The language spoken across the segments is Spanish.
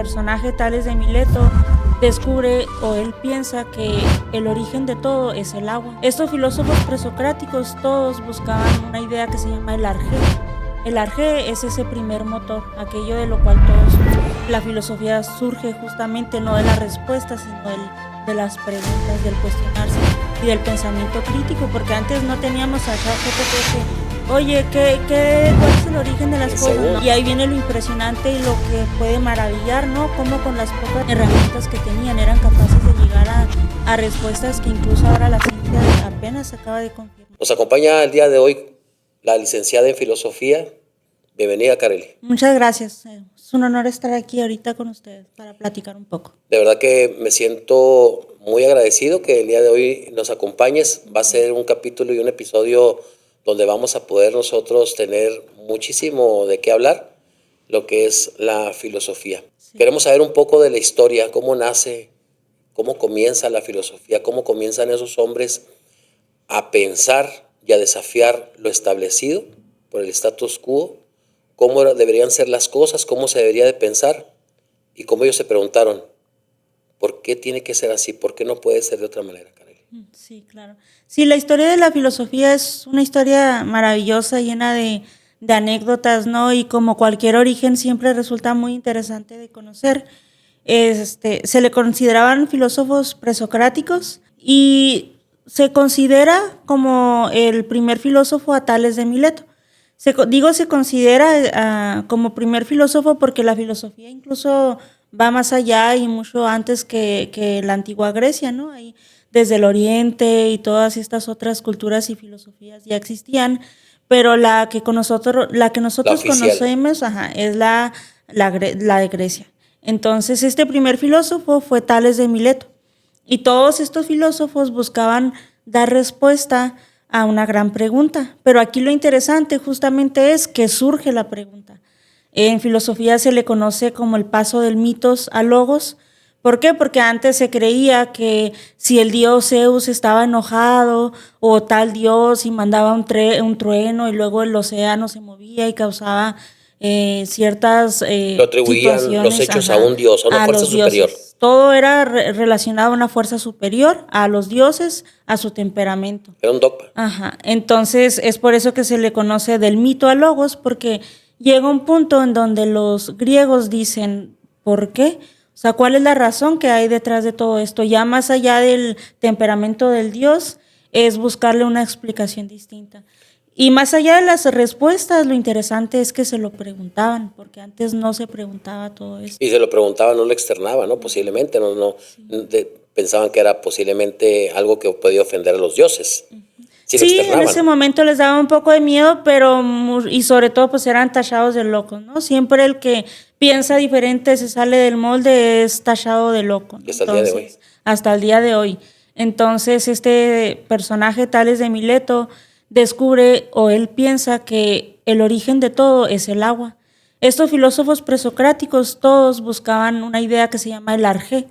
personaje Tales de Mileto descubre o él piensa que el origen de todo es el agua. Estos filósofos presocráticos todos buscaban una idea que se llama el arjé. El arjé es ese primer motor, aquello de lo cual todos, la filosofía surge justamente no de la respuesta, sino de las preguntas, del cuestionarse y del pensamiento crítico, porque antes no teníamos a ChatGPT que, oye, ¿cuál es el origen de las cosas? ¿No? Y ahí viene lo impresionante y lo que puede maravillar, ¿no? Cómo con las pocas herramientas que tenían eran capaces de llegar a respuestas que incluso ahora la ciencia apenas acaba de confirmar. Nos acompaña el día de hoy la licenciada en Filosofía. Bienvenida, Kareli. Muchas gracias. Es un honor estar aquí ahorita con ustedes para platicar un poco. De verdad que me siento muy agradecido que el día de hoy nos acompañes. Va a ser un capítulo y un episodio donde vamos a poder nosotros tener muchísimo de qué hablar, lo que es la filosofía. Sí. Queremos saber un poco de la historia, cómo nace, cómo comienza la filosofía, cómo comienzan esos hombres a pensar y a desafiar lo establecido por el status quo, cómo deberían ser las cosas, cómo se debería de pensar y cómo ellos se preguntaron, ¿por qué tiene que ser así? ¿Por qué no puede ser de otra manera, Kareli? Sí, claro. Sí, la historia de la filosofía es una historia maravillosa, llena de anécdotas, ¿no? Y como cualquier origen siempre resulta muy interesante de conocer. Se le consideraban filósofos presocráticos y se considera como el primer filósofo a Tales de Mileto. Se considera como primer filósofo porque la filosofía incluso va más allá y mucho antes que la antigua Grecia, ¿no? Ahí, desde el Oriente y todas estas otras culturas y filosofías ya existían, pero la que nosotros conocemos es la de Grecia. Entonces, este primer filósofo fue Tales de Mileto y todos estos filósofos buscaban dar respuesta a una gran pregunta, pero aquí lo interesante justamente es que surge la pregunta. En filosofía se le conoce como el paso del mitos al logos. ¿Por qué? Porque antes se creía que si el dios Zeus estaba enojado o tal dios y mandaba un trueno y luego el océano se movía y causaba ciertas lo atribuían los hechos a un dios, a una fuerza superior. Todo era relacionado a una fuerza superior, a los dioses, a su temperamento. Era un dogma. Entonces es por eso que se le conoce del mito al logos, porque llega un punto en donde los griegos dicen, ¿por qué? O sea, ¿cuál es la razón que hay detrás de todo esto? Ya más allá del temperamento del dios, es buscarle una explicación distinta. Y más allá de las respuestas, lo interesante es que se lo preguntaban, porque antes no se preguntaba todo esto. Y se lo preguntaban, no lo externaban, ¿no? Posiblemente, pensaban que era posiblemente algo que podía ofender a los dioses. Sí, en ese momento les daba un poco de miedo, pero y sobre todo pues eran tachados de locos, ¿no? Siempre el que piensa diferente se sale del molde es tachado de loco, ¿no? Hasta el día de hoy. Hasta el día de hoy. Entonces este personaje Tales de Mileto descubre o él piensa que el origen de todo es el agua. Estos filósofos presocráticos todos buscaban una idea que se llama el arjé.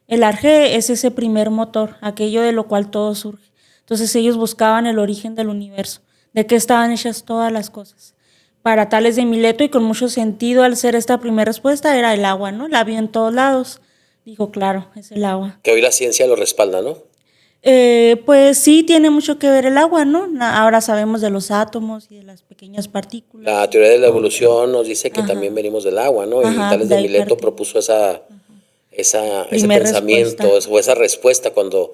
El arjé es ese primer motor, aquello de lo cual todo surge. Entonces ellos buscaban el origen del universo, de qué estaban hechas todas las cosas. Para Tales de Mileto, y con mucho sentido al ser esta primera respuesta, era el agua, ¿no? La vio en todos lados. Dijo, claro, es el agua. Que hoy la ciencia lo respalda, ¿no? Pues sí, tiene mucho que ver el agua, ¿no? Ahora sabemos de los átomos y de las pequeñas partículas. La teoría de la evolución nos dice que también venimos del agua, ¿no? Y Tales de Mileto propuso ese pensamiento o esa respuesta cuando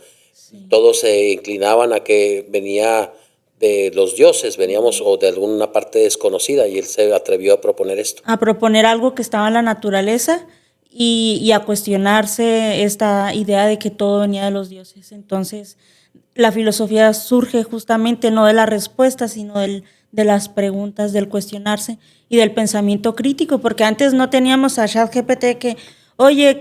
todos se inclinaban a que venía de los dioses, veníamos o de alguna parte desconocida, y él se atrevió a proponer esto. A proponer algo que estaba en la naturaleza y a cuestionarse esta idea de que todo venía de los dioses. Entonces, la filosofía surge justamente no de la respuesta, sino de las preguntas, del cuestionarse y del pensamiento crítico, porque antes no teníamos a ChatGPT que, oye,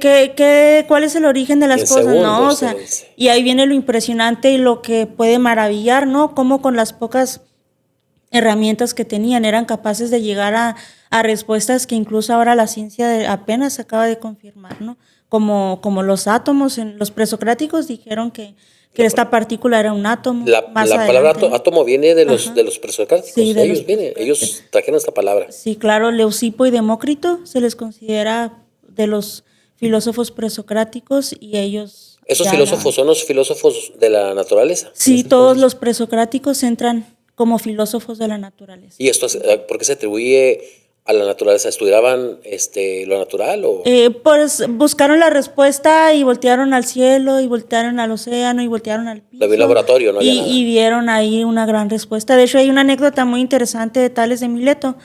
¿cuál es el origen de las cosas? No, o sea, y ahí viene lo impresionante y lo que puede maravillar, ¿no? Cómo con las pocas herramientas que tenían eran capaces de llegar a respuestas que incluso ahora la ciencia apenas acaba de confirmar, ¿no? Como los átomos, los presocráticos dijeron que esta partícula era un átomo. La palabra átomo viene de los presocráticos. Sí, ellos trajeron esta palabra. Sí, claro, Leucipo y Demócrito se les considera de los filósofos presocráticos y ellos... ¿Esos filósofos son los filósofos de la naturaleza? Sí, todos los presocráticos entran como filósofos de la naturaleza. ¿Y esto por qué se atribuye a la naturaleza? ¿Estudiaban lo natural o...? Pues buscaron la respuesta y voltearon al cielo y voltearon al océano y voltearon al piso. Lo vi en laboratorio, no había nada. Y vieron ahí una gran respuesta. De hecho, hay una anécdota muy interesante de Tales de Mileto,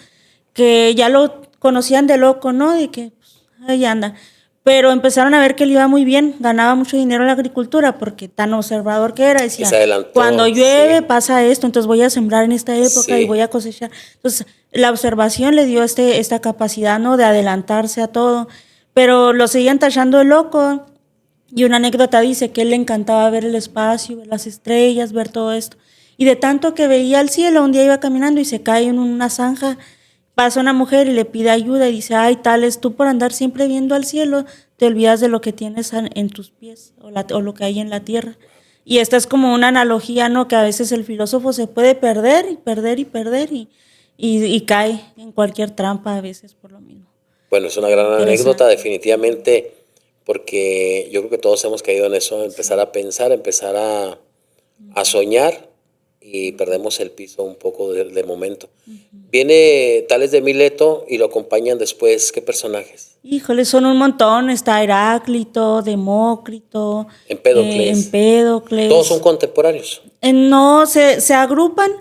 que ya lo conocían de loco, ¿no? De que pues, ahí anda. Pero empezaron a ver que le iba muy bien, ganaba mucho dinero en la agricultura, porque tan observador que era. Decía, cuando llueve pasa esto, entonces voy a sembrar en esta época y voy a cosechar. Entonces, la observación le dio esta capacidad, ¿no?, de adelantarse a todo. Pero lo seguían tachando de loco. Y una anécdota dice que él le encantaba ver el espacio, ver las estrellas, ver todo esto. Y de tanto que veía el cielo, un día iba caminando y se cae en una zanja. Pasa una mujer y le pide ayuda y dice, ay, Tales, tú por andar siempre viendo al cielo, te olvidas de lo que tienes en tus pies o lo que hay en la tierra. Y esta es como una analogía, ¿no?, que a veces el filósofo se puede perder y cae en cualquier trampa a veces por lo mismo. Bueno, es una gran anécdota definitivamente, porque yo creo que todos hemos caído en eso, empezar a pensar, empezar a soñar y perdemos el piso un poco de momento. Viene Tales de Mileto y lo acompañan después, ¿qué personajes? Híjole, son un montón, está Heráclito, Demócrito, Empédocles. ¿Todos son contemporáneos? No, se agrupan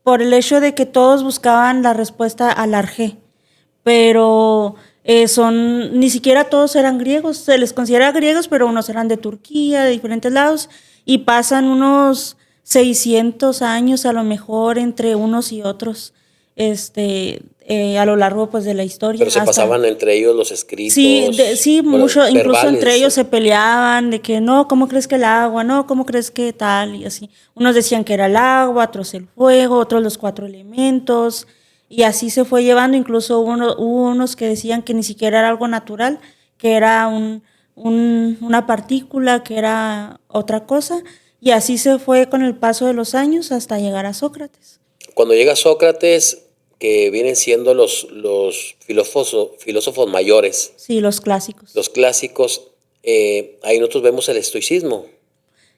por el hecho de que todos buscaban la respuesta al Arjé, pero ni siquiera todos eran griegos, se les considera griegos, pero unos eran de Turquía, de diferentes lados, y pasan unos 600 años a lo mejor entre unos y otros a lo largo pues de la historia. Pero se pasaban entre ellos los escritos. Sí, mucho, incluso entre ellos se peleaban de que no, ¿cómo crees que el agua? No, ¿cómo crees que tal? Y así. Unos decían que era el agua, otros el fuego, otros los 4 elementos, y así se fue llevando. Incluso hubo unos que decían que ni siquiera era algo natural, que era una partícula, que era otra cosa. Y así se fue con el paso de los años hasta llegar a Sócrates. Cuando llega Sócrates, que vienen siendo los filósofos mayores. Sí, los clásicos. Los clásicos, ahí nosotros vemos el estoicismo.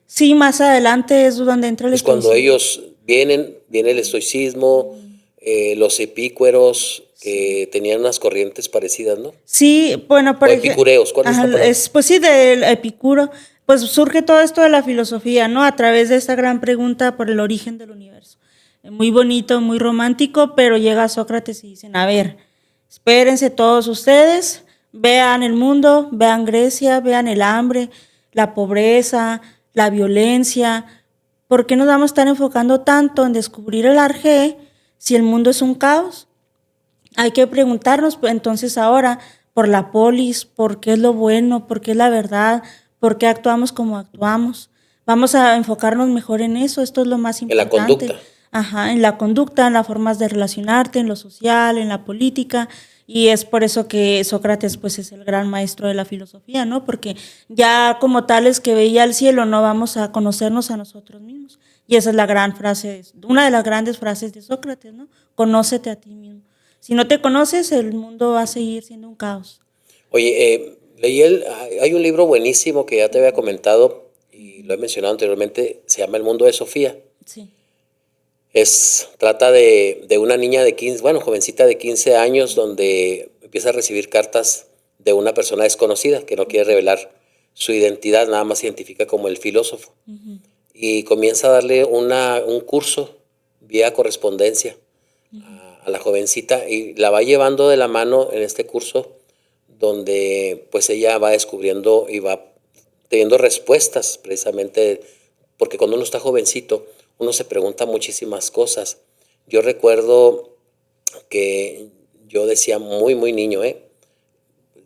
Sí, más adelante es donde entra el estoicismo. Cuando ellos viene el estoicismo, los epícueros, que tenían unas corrientes parecidas, ¿no? Sí, bueno, por ejemplo. Epicureos, ¿cuál es la palabra? Pues sí, del Epicuro. Pues surge todo esto de la filosofía, ¿no? A través de esta gran pregunta por el origen del universo. Muy bonito, muy romántico, pero llega Sócrates y dicen, a ver, espérense todos ustedes, vean el mundo, vean Grecia, vean el hambre, la pobreza, la violencia. ¿Por qué nos vamos a estar enfocando tanto en descubrir el Arjé si el mundo es un caos? Hay que preguntarnos entonces ahora por la polis, por qué es lo bueno, por qué es la verdad, por qué actuamos como actuamos. Vamos a enfocarnos mejor en eso, esto es lo más importante. En la conducta. Ajá, en la conducta, en las formas de relacionarte, en lo social, en la política, y es por eso que Sócrates pues es el gran maestro de la filosofía, ¿no? Porque ya como tales que veía el cielo no vamos a conocernos a nosotros mismos. Y esa es la gran frase, una de las grandes frases de Sócrates, ¿no? Conócete a ti mismo. Si no te conoces, el mundo va a seguir siendo un caos. Oye, hay un libro buenísimo que ya te había comentado y lo he mencionado anteriormente, se llama El mundo de Sofía. Sí. Trata de una niña de 15, jovencita de 15 años, donde empieza a recibir cartas de una persona desconocida que no quiere revelar su identidad, nada más se identifica como el filósofo. Uh-huh. Y comienza a darle un curso vía correspondencia a la jovencita y la va llevando de la mano en este curso donde pues ella va descubriendo y va teniendo respuestas precisamente, porque cuando uno está jovencito uno se pregunta muchísimas cosas. Yo recuerdo que yo decía muy niño,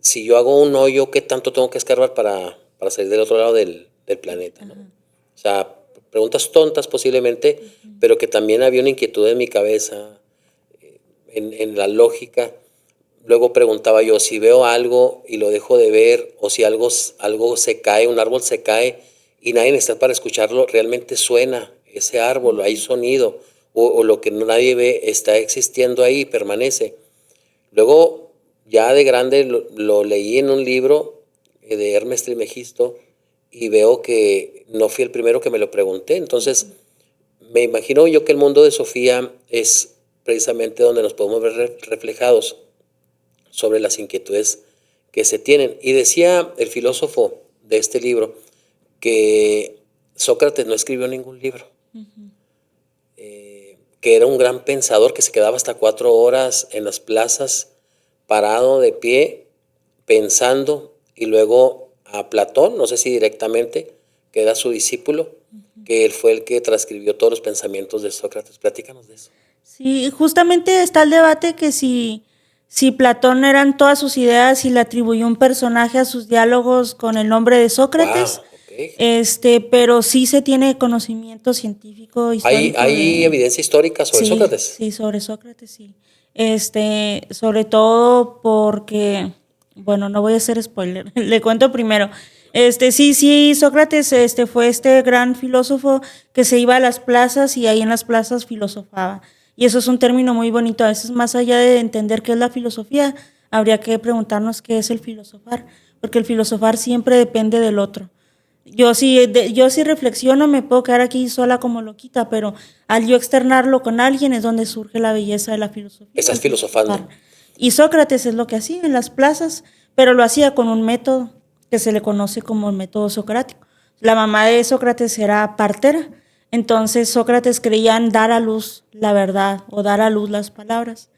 si yo hago un hoyo, ¿qué tanto tengo que escarbar para salir del otro lado del planeta, ¿no? O sea, preguntas tontas posiblemente, pero que también había una inquietud en mi cabeza, en la lógica. Luego preguntaba yo, si veo algo y lo dejo de ver, o si algo se cae, un árbol se cae y nadie está para escucharlo, realmente suena ese árbol, hay sonido, o lo que nadie ve está existiendo ahí, permanece. Luego ya de grande lo leí en un libro de Hermes Trismegisto y veo que no fui el primero que me lo pregunté. Entonces, me imagino yo que el mundo de Sofía es precisamente donde nos podemos ver reflejados sobre las inquietudes que se tienen. Y decía el filósofo de este libro que Sócrates no escribió ningún libro, que era un gran pensador que se quedaba hasta 4 horas en las plazas, parado de pie, pensando, y luego a Platón, no sé si directamente, que era su discípulo, que él fue el que transcribió todos los pensamientos de Sócrates. Platícanos de eso. Sí, justamente está el debate que si Platón eran todas sus ideas y le atribuyó un personaje a sus diálogos con el nombre de Sócrates. Wow, okay. Pero sí se tiene conocimiento científico histórico. ¿Hay evidencia histórica sobre Sócrates? Sí, sobre Sócrates, sí. Sobre todo porque, bueno, no voy a hacer spoiler, le cuento primero. Sí, Sócrates fue este gran filósofo que se iba a las plazas y ahí en las plazas filosofaba. Y eso es un término muy bonito. A veces, más allá de entender qué es la filosofía, habría que preguntarnos qué es el filosofar, porque el filosofar siempre depende del otro. Yo sí reflexiono, me puedo quedar aquí sola como loquita, pero al yo externarlo con alguien es donde surge la belleza de la filosofía. Estás filosofando. Y Sócrates es lo que hacía en las plazas, pero lo hacía con un método que se le conoce como el método socrático. La mamá de Sócrates era partera, entonces Sócrates creía en dar a luz la verdad o dar a luz las palabras.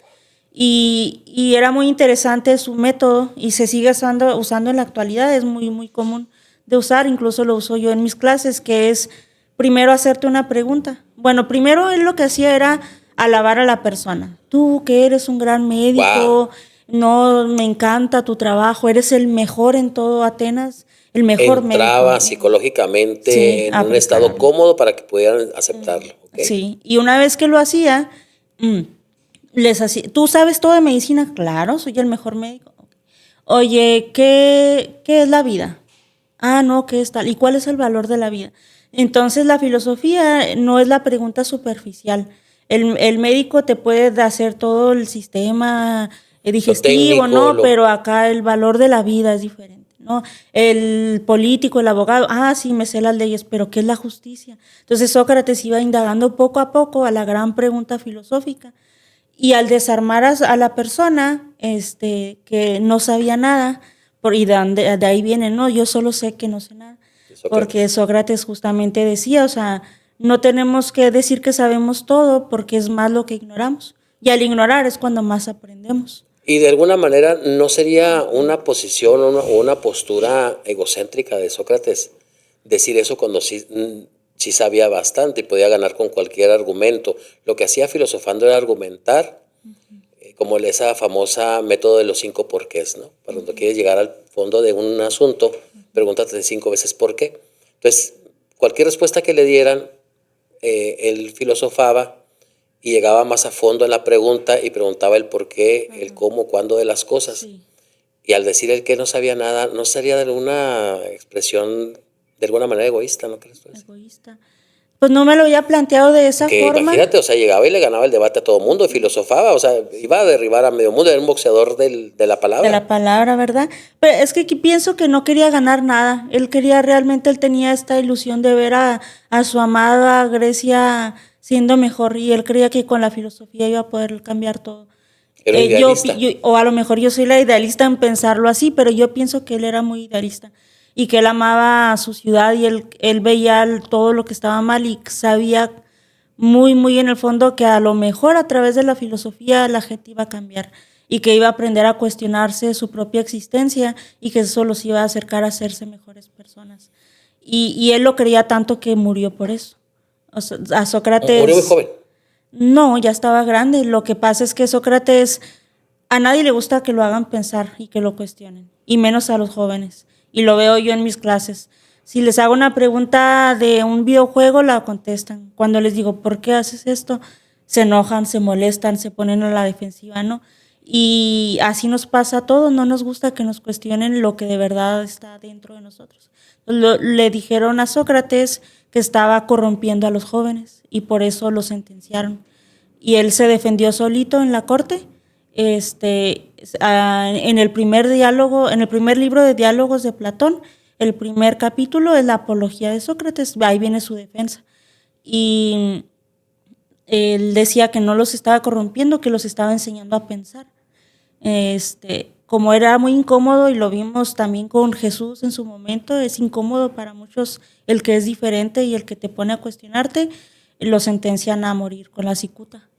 Y era muy interesante su método y se sigue usando en la actualidad, es muy, muy común de usar, incluso lo uso yo en mis clases, que es primero hacerte una pregunta. Bueno, primero él lo que hacía era alabar a la persona. Tú que eres un gran médico, no, me encanta tu trabajo, eres el mejor en todo Atenas, el mejor médico. Entraba psicológicamente en un estado cómodo para que pudieran aceptarlo. Okay. Sí, y una vez que lo hacía, ¿tú sabes todo de medicina? Claro, soy el mejor médico. Oye, ¿qué es la vida? Ah, no, ¿qué es tal? ¿Y cuál es el valor de la vida? Entonces la filosofía no es la pregunta superficial. El médico te puede hacer todo el sistema digestivo, ¿no? Pero acá el valor de la vida es diferente, ¿no? El político, el abogado, sí, me sé las leyes, pero ¿qué es la justicia? Entonces Sócrates iba indagando poco a poco a la gran pregunta filosófica. Y al desarmar a la persona que no sabía nada, y de ahí viene, no, yo solo sé que no sé nada. Porque Sócrates justamente decía, o sea, no tenemos que decir que sabemos todo porque es más lo que ignoramos. Y al ignorar es cuando más aprendemos. Y de alguna manera no sería una posición o una postura egocéntrica de Sócrates decir eso cuando sí sabía bastante y podía ganar con cualquier argumento. Lo que hacía filosofando era argumentar, como esa famosa método de los 5 porqués, ¿no? Cuando quieres llegar al fondo de un asunto, pregúntate 5 veces por qué. Entonces, cualquier respuesta que le dieran, él filosofaba y llegaba más a fondo en la pregunta y preguntaba el por qué, el cómo, cuándo de las cosas. Sí. Y al decir el que no sabía nada, no sería de alguna expresión, de alguna manera egoísta, ¿no crees tú? Egoísta. Pues no me lo había planteado de esa forma. Imagínate, o sea, llegaba y le ganaba el debate a todo mundo, filosofaba, o sea, iba a derribar a medio mundo, era un boxeador de la palabra. De la palabra, ¿verdad? Pero es que pienso que no quería ganar nada. Él tenía esta ilusión de ver a su amada Grecia siendo mejor y él creía que con la filosofía iba a poder cambiar todo. Era idealista. O a lo mejor yo soy la idealista en pensarlo así, pero yo pienso que él era muy idealista y que él amaba a su ciudad y él veía todo lo que estaba mal y sabía muy, muy en el fondo que a lo mejor a través de la filosofía la gente iba a cambiar y que iba a aprender a cuestionarse su propia existencia y que eso los iba a acercar a hacerse mejores personas. Y él lo creía tanto que murió por eso. O sea, a Sócrates... ¿Murió muy joven? No, ya estaba grande. Lo que pasa es que Sócrates, a nadie le gusta que lo hagan pensar y que lo cuestionen, y menos a los jóvenes. Y lo veo yo en mis clases. Si les hago una pregunta de un videojuego, la contestan. Cuando les digo, ¿por qué haces esto? Se enojan, se molestan, se ponen a la defensiva, ¿no? Y así nos pasa a todos. No nos gusta que nos cuestionen lo que de verdad está dentro de nosotros. Le dijeron a Sócrates que estaba corrompiendo a los jóvenes y por eso lo sentenciaron. Y él se defendió solito en la corte En el primer diálogo, en el primer libro de diálogos de Platón, el primer capítulo es la apología de Sócrates, ahí viene su defensa. Y él decía que no los estaba corrompiendo, que los estaba enseñando a pensar. Como era muy incómodo, y lo vimos también con Jesús en su momento, es incómodo para muchos el que es diferente y el que te pone a cuestionarte, lo sentencian a morir con la cicuta.